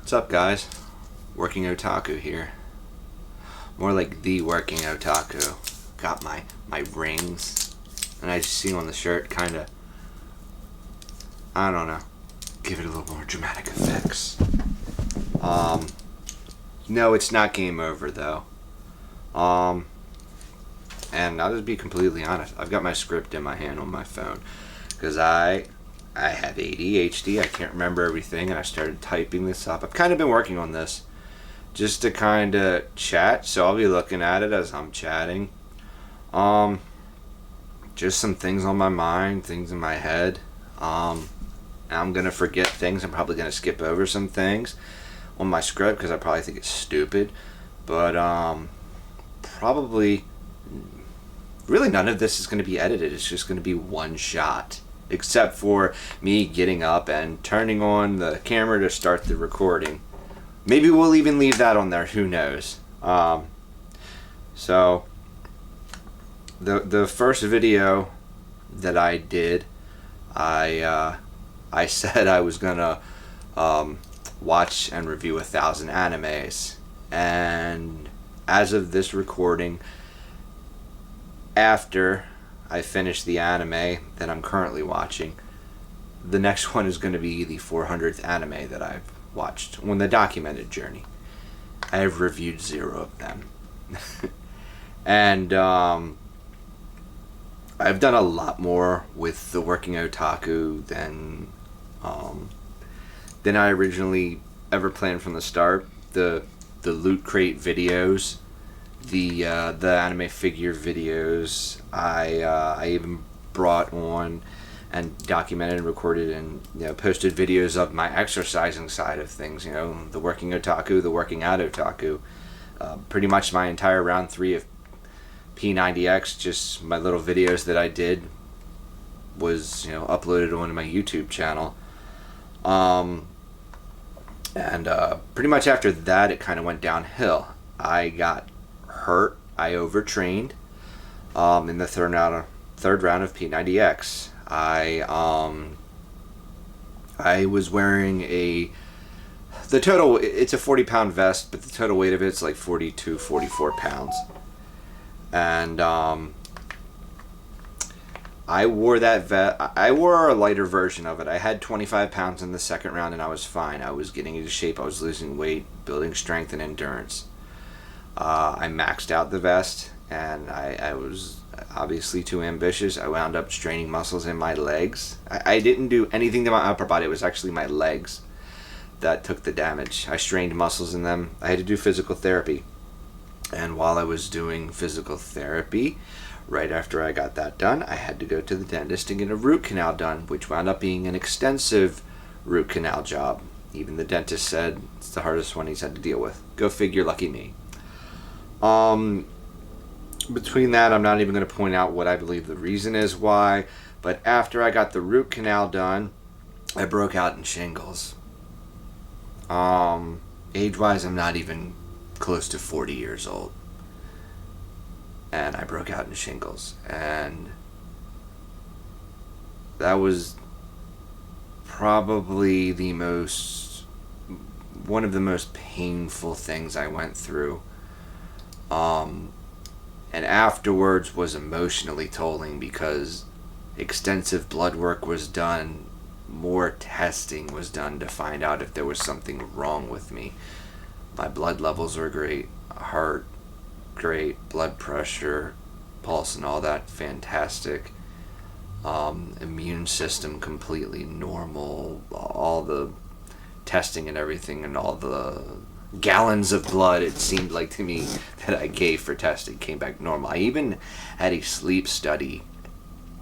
What's up, guys? Working Otaku here. More like the working otaku. Got my rings, and I just see on the shirt, kinda, I don't know, give it a little more dramatic effects. No, it's not game over though. And I'll just be completely honest. I've got my script in my hand on my phone because I have ADHD. I can't remember everything, and I started typing this up. I've kind of been working on this just to kind of chat, so I'll be looking at it as I'm chatting. Just some things on my mind, things in my head. I'm gonna forget things. I'm probably gonna skip over some things on my script because I probably think it's stupid. But probably really none of this is going to be edited. It's just going to be one shot, except for me getting up and turning on the camera to start the recording. Maybe we'll even leave that on there. Who knows? So the first video that I did, I said I was gonna watch and review 1,000 animes, and as of this recording, after I finish the anime that I'm currently watching, the next one is going to be the 400th anime that I've watched on the documented journey. I have reviewed 0 of them. And I've done a lot more with the working otaku than I originally ever planned from the start. The loot crate videos, the anime figure videos, I even brought on and documented and recorded and posted videos of my exercising side of things. The working otaku, the working out otaku. Pretty much my entire round 3 of P90X, just my little videos that I did, was uploaded onto my YouTube channel. And pretty much after that, it kind of went downhill. I got hurt. I overtrained in the third round of P90X. I was wearing the total, it's a 40-pound vest, but the total weight of it's like 42, 44 pounds. And I wore that vest. I wore a lighter version of it. I had 25 pounds in the second round, and I was fine. I was getting into shape. I was losing weight, building strength and endurance. I maxed out the vest, and I was obviously too ambitious. I wound up straining muscles in my legs. I didn't do anything to my upper body. It was actually my legs that took the damage. I strained muscles in them. I had to do physical therapy. And while I was doing physical therapy, right after I got that done, I had to go to the dentist and get a root canal done, which wound up being an extensive root canal job. Even the dentist said it's the hardest one he's had to deal with. Go figure, lucky me. Between that, I'm not even going to point out what I believe the reason is why, but after I got the root canal done, I broke out in shingles. Age-wise, I'm not even close to 40 years old. And I broke out in shingles. And that was probably one of the most painful things I went through. And afterwards was emotionally tolling because extensive blood work was done, more testing was done to find out if there was something wrong with me. My blood levels were great, heart great, blood pressure, pulse and all that fantastic. Immune system completely normal, all the testing and everything, and all the gallons of blood it seemed like to me that I gave for testing came back normal. I even had a sleep study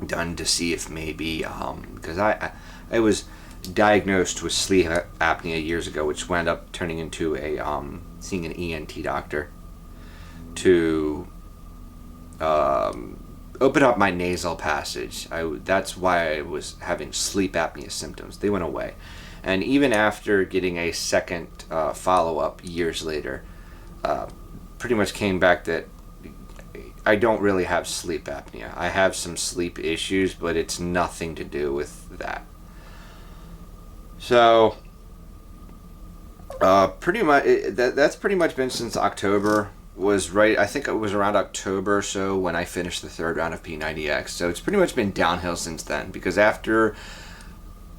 done to see if maybe because I was diagnosed with sleep apnea years ago, which wound up turning into seeing an ENT doctor to open up my nasal passage. That's why I was having sleep apnea symptoms. They went away. And even after getting a second follow-up years later, pretty much came back that I don't really have sleep apnea. I have some sleep issues, but it's nothing to do with that. So Pretty much. That's pretty much been since October. Was right. I think it was around October or so when I finished the third round of P90X. So it's pretty much been downhill since then. Because after,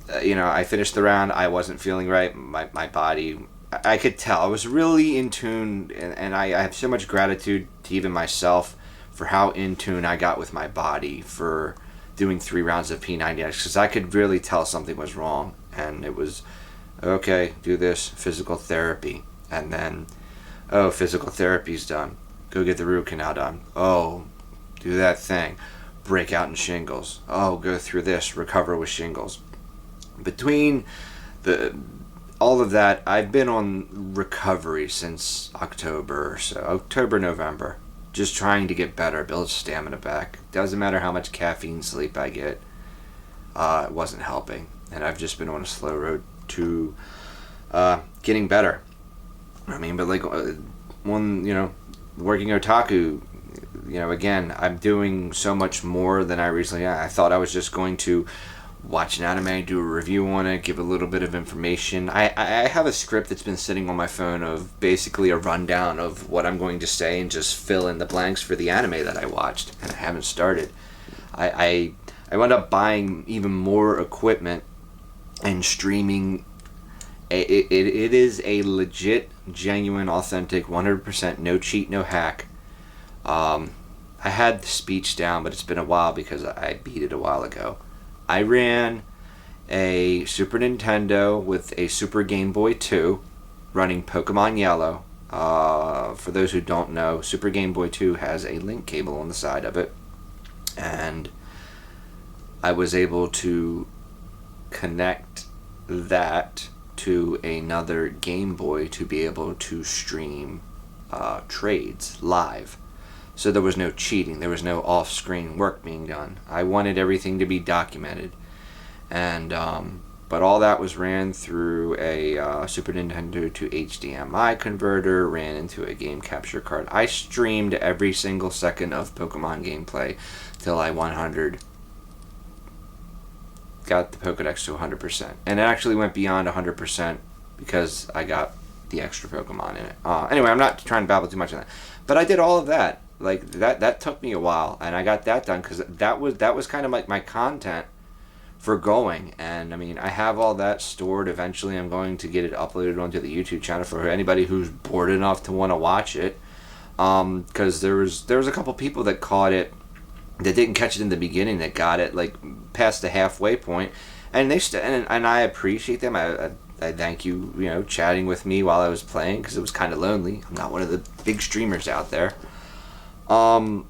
I finished the round, I wasn't feeling right. My body, I could tell. I was really in tune, and I have so much gratitude to even myself for how in tune I got with my body for doing 3 rounds of P90X. Because I could really tell something was wrong, and it was okay, do this physical therapy, and then, oh, physical therapy's done, go get the root canal done, oh, do that thing, break out in shingles, oh, go through this, recover with shingles. Between the all of that, I've been on recovery since October or so, October, November, just trying to get better, build stamina back. Doesn't matter how much caffeine sleep I get, it wasn't helping, and I've just been on a slow road to getting better. I mean, but like working otaku, again, I'm doing so much more than I recently. I thought I was just going to watch an anime, do a review on it, give a little bit of information. I have a script that's been sitting on my phone of basically a rundown of what I'm going to say and just fill in the blanks for the anime that I watched, and I haven't started. I wound up buying even more equipment and streaming. It is a legit, genuine, authentic, 100% no cheat, no hack. I had the speech down, but it's been a while because I beat it a while ago. I ran a Super Nintendo with a Super Game Boy 2 running Pokemon Yellow. For those who don't know, Super Game Boy 2 has a link cable on the side of it, and I was able to connect that to another Game Boy to be able to stream trades live. So there was no cheating, there was no off-screen work being done. I wanted everything to be documented, and but all that was ran through a Super Nintendo to HDMI converter, ran into a game capture card. I streamed every single second of Pokemon gameplay till I 100. Got the Pokedex to 100%. And it actually went beyond 100% because I got the extra Pokemon in it. Anyway, I'm not trying to babble too much on that. But I did all of that. Like, that took me a while. And I got that done because that was kind of like my content for going. And, I mean, I have all that stored. Eventually, I'm going to get it uploaded onto the YouTube channel for anybody who's bored enough to want to watch it. Because there was a couple people that caught it that didn't catch it in the beginning, that got it like past the halfway point, and and I appreciate them. I thank you, chatting with me while I was playing because it was kind of lonely. I'm not one of the big streamers out there. But I'm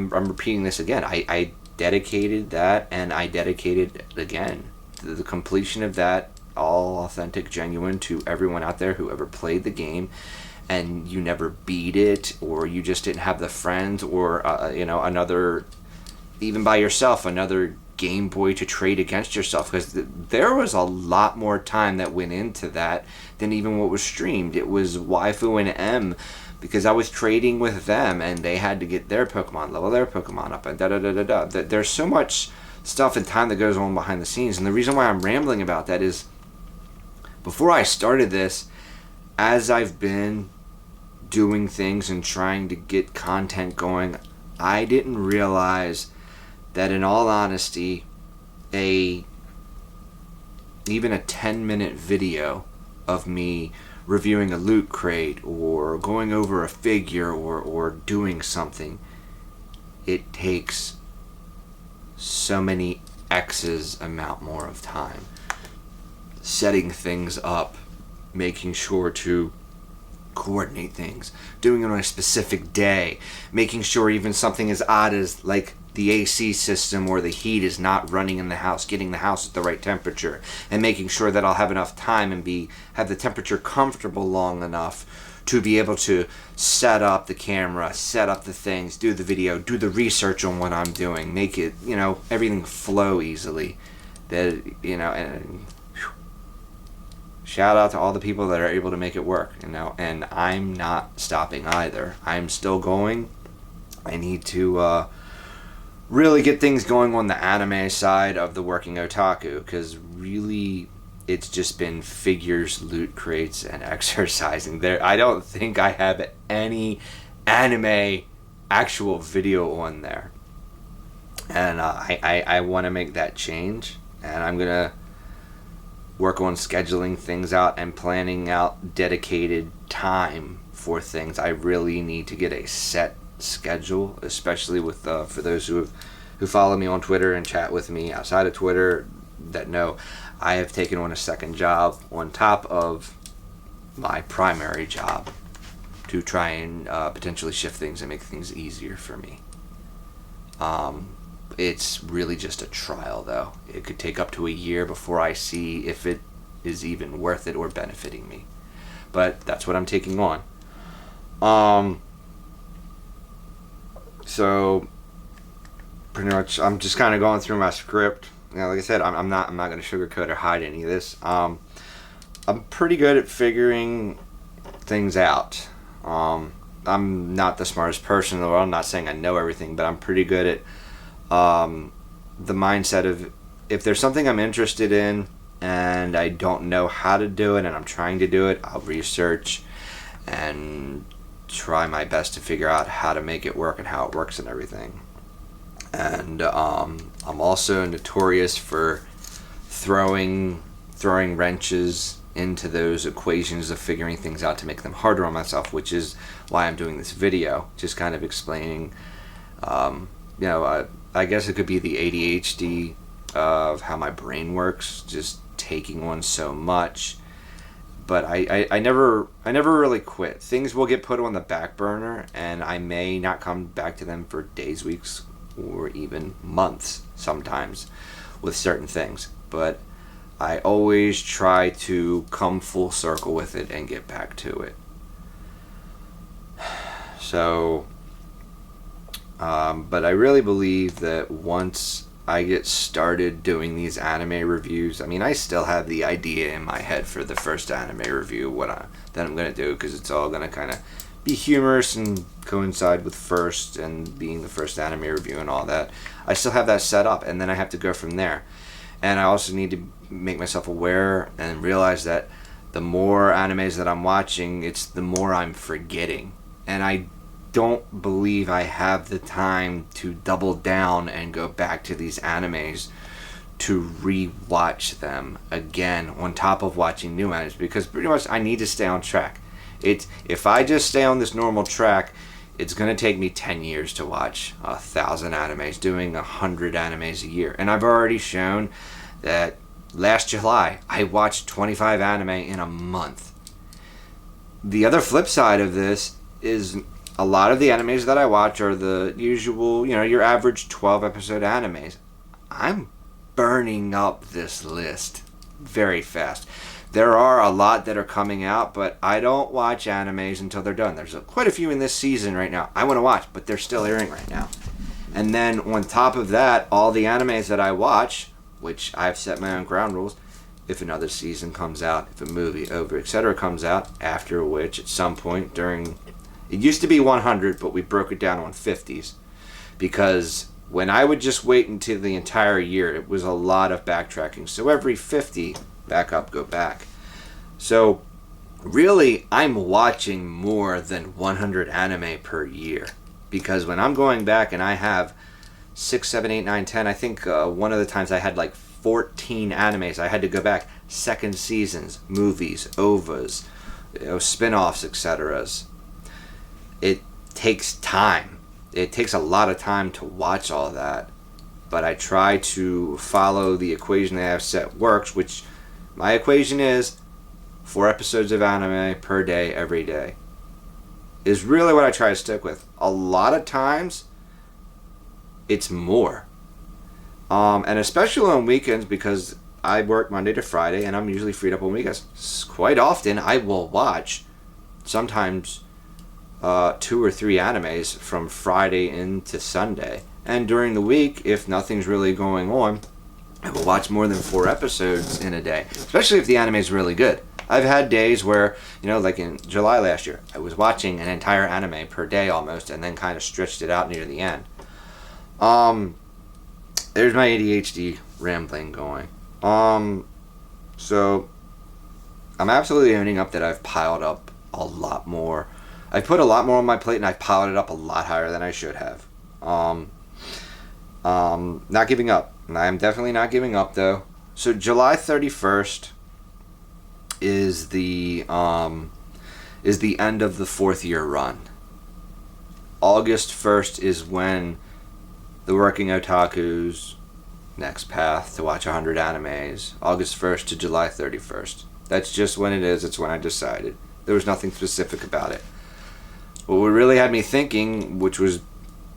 repeating this again. I dedicated that, and I dedicated again the completion of that, all authentic, genuine, to everyone out there who ever played the game and you never beat it, or you just didn't have the friends, or another, even by yourself, another Game Boy to trade against yourself, because there was a lot more time that went into that than even what was streamed. It was Waifu and M, because I was trading with them and they had to get their Pokemon, level their Pokemon up, and da-da-da-da-da. There's so much stuff and time that goes on behind the scenes, and the reason why I'm rambling about that is, before I started this, as I've been doing things and trying to get content going, I didn't realize that, in all honesty, even a 10-minute video of me reviewing a loot crate or going over a figure or doing something, it takes so many X's amount more of time. Setting things up, making sure to coordinate things, doing it on a specific day, making sure even something as odd as like the AC system or the heat is not running in the house, getting the house at the right temperature, and making sure that I'll have enough time and have the temperature comfortable long enough to be able to set up the camera, set up the things, do the video, do the research on what I'm doing, make it, everything flow easily. And shout out to all the people that are able to make it work, and I'm not stopping either. I'm still going. I need to really get things going on the anime side of the working otaku, because really, it's just been figures, loot crates, and exercising. There, I don't think I have any anime actual video on there, and I want to make that change, and I'm gonna work on scheduling things out and planning out dedicated time for things. I really need to get a set schedule, especially with for those who follow me on Twitter and chat with me outside of Twitter that know I have taken on a second job on top of my primary job to try and potentially shift things and make things easier for me. It's really just a trial, though. It could take up to a year before I see if it is even worth it or benefiting me. But that's what I'm taking on. So pretty much, I'm just kind of going through my script. Like I said, I'm not going to sugarcoat or hide any of this. I'm pretty good at figuring things out. I'm not the smartest person in the world. I'm not saying I know everything, but I'm pretty good at the mindset of if there's something I'm interested in and I don't know how to do it and I'm trying to do it, I'll research and try my best to figure out how to make it work and how it works and everything. And I'm also notorious for throwing wrenches into those equations of figuring things out to make them harder on myself, which is why I'm doing this video, just kind of explaining, I guess it could be the ADHD of how my brain works, just taking on so much. But I never really quit. Things will get put on the back burner, and I may not come back to them for days, weeks, or even months sometimes with certain things. But I always try to come full circle with it and get back to it. So, but I really believe that once I get started doing these anime reviews, I mean, I still have the idea in my head for the first anime review, that I'm going to do, because it's all going to kind of be humorous and coincide with first and being the first anime review and all that. I still have that set up, and then I have to go from there. And I also need to make myself aware and realize that the more animes that I'm watching, it's the more I'm forgetting. And I don't believe I have the time to double down and go back to these animes to re-watch them again on top of watching new animes, because pretty much I need to stay on track. If I just stay on this normal track, it's going to take me 10 years to watch 1,000 animes, doing 100 animes a year. And I've already shown that last July, I watched 25 anime in a month. The other flip side of this is a lot of the animes that I watch are the usual, your average 12-episode animes. I'm burning up this list very fast. There are a lot that are coming out, but I don't watch animes until they're done. There's quite a few in this season right now I want to watch, but they're still airing right now. And then on top of that, all the animes that I watch, which I've set my own ground rules, if another season comes out, if a movie, etc. comes out, after which at some point during... It used to be 100, but we broke it down on 50s. Because when I would just wait until the entire year, it was a lot of backtracking. So every 50, back up, go back. So really, I'm watching more than 100 anime per year. Because when I'm going back and I have 6, 7, 8, 9, 10, I think one of the times I had like 14 animes. I had to go back, second seasons, movies, OVAs, spin-offs, etc. It takes time. It takes a lot of time to watch all that. But I try to follow the equation that I have set works, which my equation is 4 episodes of anime per day, every day. Is really what I try to stick with. A lot of times, it's more. And especially on weekends, because I work Monday to Friday and I'm usually freed up on weekends. Quite often, I will watch sometimes 2 or 3 animes from Friday into Sunday. And during the week, if nothing's really going on, I will watch more than 4 episodes in a day, especially if the anime is really good. I've had days where, like in July last year, I was watching an entire anime per day almost, and then kind of stretched it out near the end. There's my ADHD rambling going. So I'm absolutely owning up that I've piled up a lot more. I've put a lot more on my plate, and I've piled it up a lot higher than I should have. Not giving up. I'm definitely not giving up, though. So July 31st is the end of the 4th year run. August 1st is when the working otaku's next path to watch 100 animes. August 1st to July 31st. That's just when it is. It's when I decided. There was nothing specific about it. What really had me thinking, which was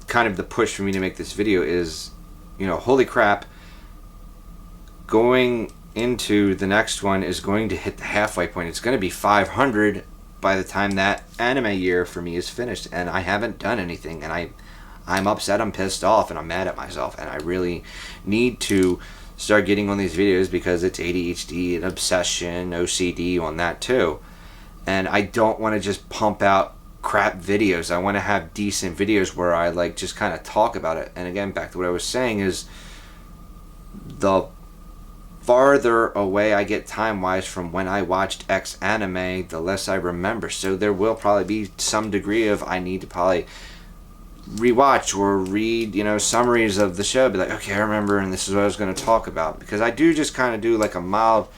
kind of the push for me to make this video, is, holy crap, going into the next one is going to hit the halfway point. It's going to be 500 by the time that anime year for me is finished, and I haven't done anything, and I'm upset, I'm pissed off, and I'm mad at myself, and I really need to start getting on these videos because it's ADHD and obsession, OCD on that too. And I don't want to just pump out crap videos. I want to have decent videos where I just kind of talk about it. And again, back to what I was saying, is the farther away I get time-wise from when I watched X anime, the less I remember. So there will probably be some degree of I need to probably rewatch or read, summaries of the show. Be like, okay, I remember, and this is what I was going to talk about. Because I do just kind of do a mild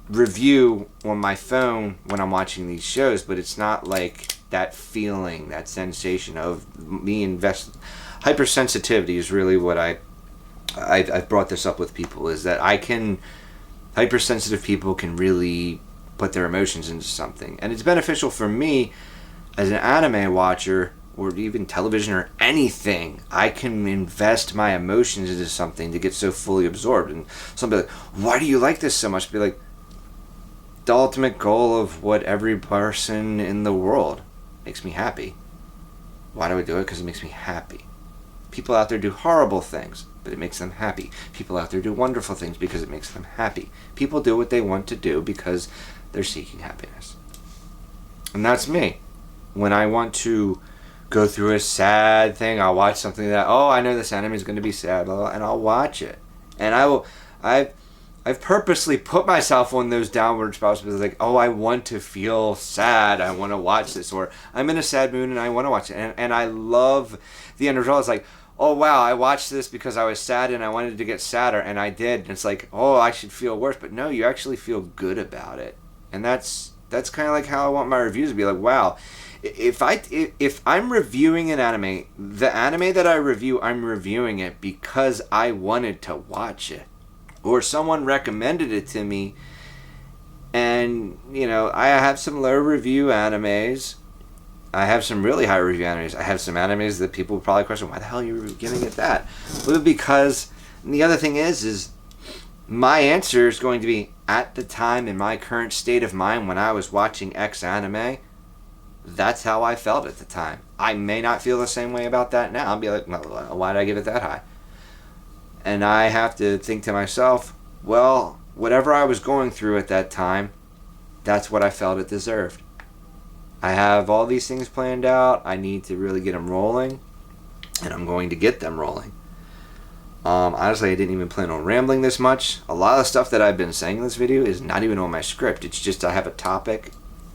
review on my phone when I'm watching these shows, but it's not like that feeling, that sensation of me hypersensitivity is really what I've brought this up with people, is that hypersensitive people can really put their emotions into something. And it's beneficial for me as an anime watcher, or even television or anything. I can invest my emotions into something to get so fully absorbed. And somebody like, why do you like this so much? Be like, the ultimate goal of what every person in the world makes me happy. Why do I do it? Because it makes me happy. People out there do horrible things, but it makes them happy. People out there do wonderful things because it makes them happy. People do what they want to do because they're seeking happiness. And that's me. When I want to go through a sad thing, I'll watch something that, I know this anime is going to be sad, and I'll watch it. And I've purposely put myself on those downward spirals because I want to feel sad, I want to watch this, or I'm in a sad mood and I want to watch it. And I love the end result. It's like, oh wow, I watched this because I was sad and I wanted to get sadder, and I did. And it's like, I should feel worse. But no, you actually feel good about it. And that's kind of like how I want my reviews to be. Like, wow, if I'm reviewing an anime, the anime that I review, I'm reviewing it because I wanted to watch it, or someone recommended it to me. And I have some low review animes, I have some really high review animes, I have some animes that people probably question, why the hell are you giving it that? Well, because the other thing is my answer is going to be, at the time, in my current state of mind when I was watching X anime, that's how I felt at the time. I may not feel the same way about that now. I'll be like, well, why did I give it that high? And I have to think to myself, well, whatever I was going through at that time, that's what I felt it deserved. I have all these things planned out. I need to really get them rolling, and I'm going to get them rolling. Honestly, I didn't even plan on rambling this much. A lot of stuff that I've been saying in this video is not even on my script. It's just I have a topic,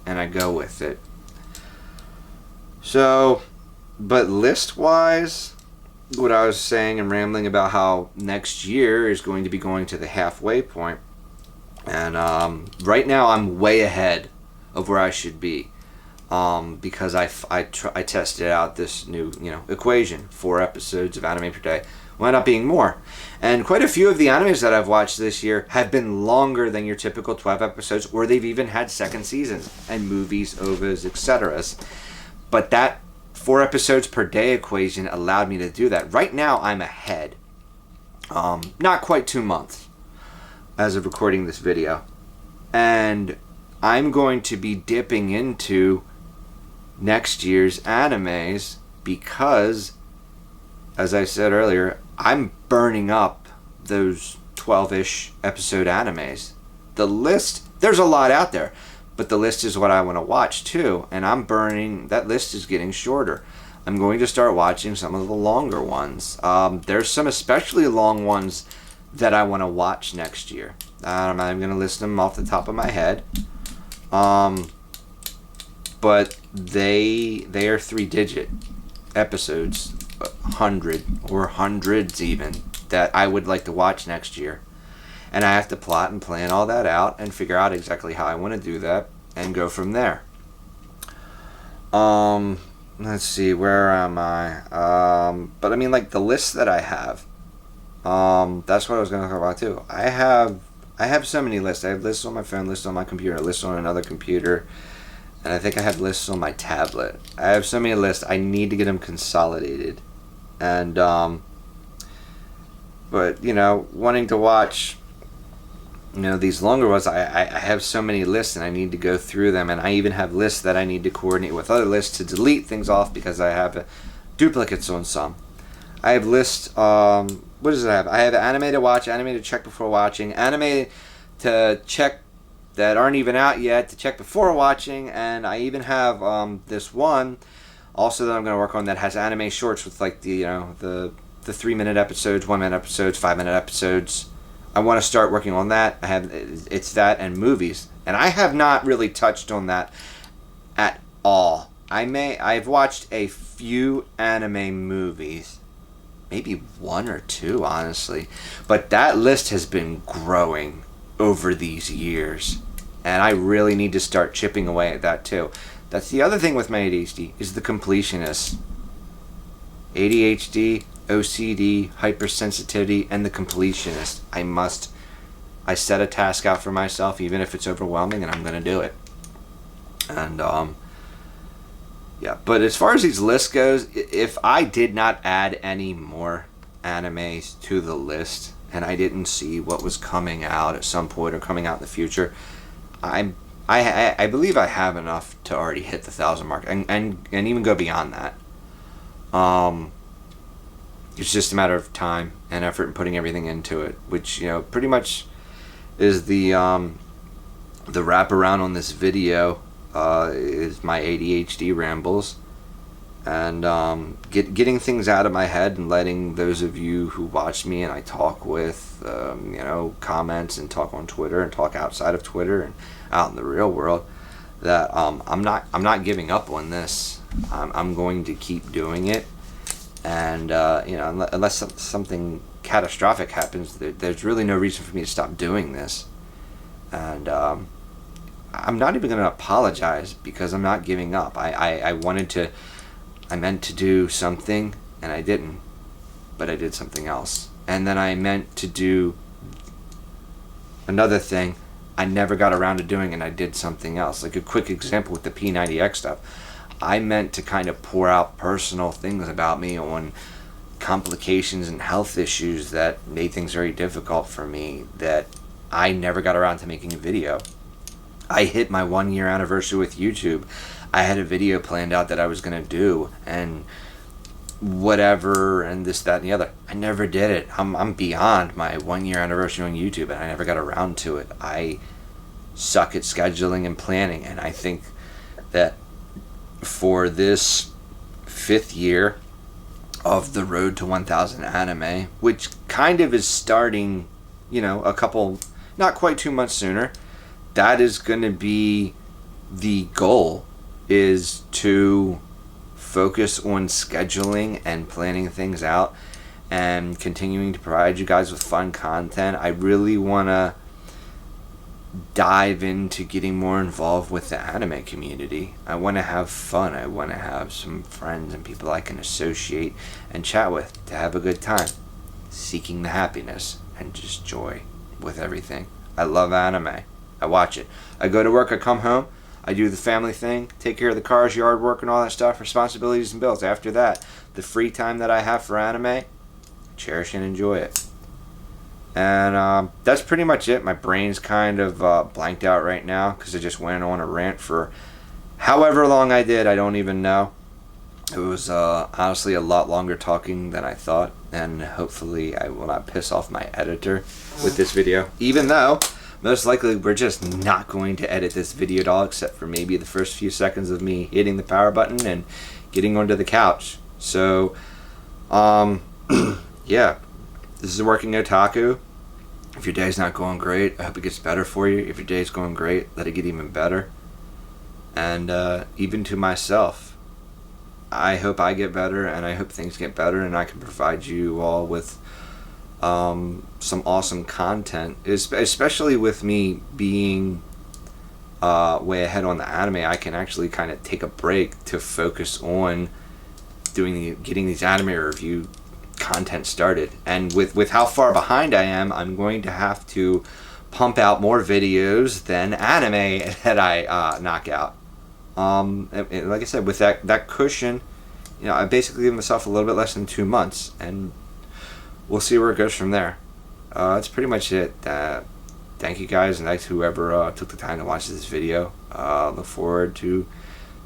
and I go with it. So, but list-wise, what I was saying and rambling about how next year is going to be going to the halfway point. And right now I'm way ahead of where I should be. Because I tested out this new equation, 4 episodes of anime per day. Wound up being more. And quite a few of the animes that I've watched this year have been longer than your typical 12 episodes, or they've even had second seasons and movies, OVAs, etc. But that 4 episodes per day equation allowed me to do that. Right now I'm ahead. Not quite 2 months as of recording this video. And I'm going to be dipping into next year's animes because, as I said earlier, I'm burning up those 12-ish episode animes. The list, there's a lot out there, but the list is what I want to watch too, and that list is getting shorter. I'm going to start watching some of the longer ones. There's some especially long ones that I want to watch next year. I'm not even going to list them off the top of my head. But they are 3-digit episodes, 100 or hundreds even, that I would like to watch next year. And I have to plot and plan all that out and figure out exactly how I want to do that and go from there. Let's see, where am I? But I mean, like, the list that I have, that's what I was going to talk about too. I have so many lists. I have lists on my phone, lists on my computer, lists on another computer, and I think I have lists on my tablet. I have so many lists. I need to get them consolidated. And, but, you know, wanting to watch, you know, these longer ones, I have so many lists and I need to go through them, and I even have lists that I need to coordinate with other lists to delete things off because I have duplicates on some. I have lists, what does it have? I have anime to watch, anime to check before watching, anime to check that aren't even out yet to check before watching, and I even have this one also that I'm going to work on that has anime shorts with, like, the, you know, the 3-minute episodes, 1-minute episodes, 5-minute episodes. I want to start working on that. It's that and movies, and I have not really touched on that at all. I've watched a few anime movies, maybe 1 or 2, honestly, but that list has been growing over these years, and I really need to start chipping away at that too. That's the other thing with my ADHD, is the completionist. ADHD, OCD, hypersensitivity, and the completionist. I set a task out for myself, even if it's overwhelming, and I'm going to do it. And, yeah. But as far as these lists goes, if I did not add any more animes to the list, and I didn't see what was coming out at some point or coming out in the future, I believe I have enough to already hit the 1,000 mark, and even go beyond that. It's just a matter of time and effort and putting everything into it, which, you know, pretty much is the wraparound on this video, is my ADHD rambles, and getting things out of my head and letting those of you who watch me and I talk with, you know, comments and talk on Twitter and talk outside of Twitter and out in the real world, that I'm not giving up on this. I'm going to keep doing it. And, you know, unless something catastrophic happens, there's really no reason for me to stop doing this. And I'm not even going to apologize because I'm not giving up. I meant to do something, and I didn't. But I did something else. And then I meant to do another thing I never got around to doing, and I did something else. Like a quick example with the P90X stuff. I meant to kind of pour out personal things about me on complications and health issues that made things very difficult for me, that I never got around to making a video. I hit my 1-year anniversary with YouTube. I had a video planned out that I was going to do, and whatever, and this, that, and the other. I never did it. I'm beyond my 1-year anniversary on YouTube, and I never got around to it. I suck at scheduling and planning, and I think that for this 5th year of the road to 1,000 anime, which kind of is starting, you know, a couple, not quite 2 months sooner, that is going to be the goal, is to focus on scheduling and planning things out and continuing to provide you guys with fun content. I really want to dive into getting more involved with the anime community. I want to have fun. I want to have some friends and people I can associate and chat with to have a good time, seeking the happiness and just joy with everything. I love anime. I watch it. I go to work, I come home, I do the family thing, take care of the cars, yard work, and all that stuff, responsibilities and bills. After that, the free time that I have for anime, cherish and enjoy it. And that's pretty much it. My brain's kind of blanked out right now because I just went on a rant for however long I did. I don't even know. It was honestly a lot longer talking than I thought, and hopefully I will not piss off my editor with this video, even though most likely we're just not going to edit this video at all, except for maybe the first few seconds of me hitting the power button and getting onto the couch. So yeah, this is Working Otaku. If your day's not going great, I hope it gets better for you. If your day's going great, let it get even better. And even to myself, I hope I get better, and I hope things get better, and I can provide you all with some awesome content, especially with me being way ahead on the anime. I can actually kind of take a break to focus on getting these anime review content started. And with how far behind I am, I'm going to have to pump out more videos than anime that I knock out. And like I said, with that cushion, I basically give myself a little bit less than 2 months, and we'll see where it goes from there. That's pretty much it. Thank you guys, and thanks to whoever took the time to watch this video. Look forward to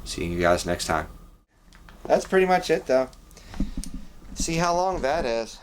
seeing you guys next time. That's pretty much it, though. See how long that is.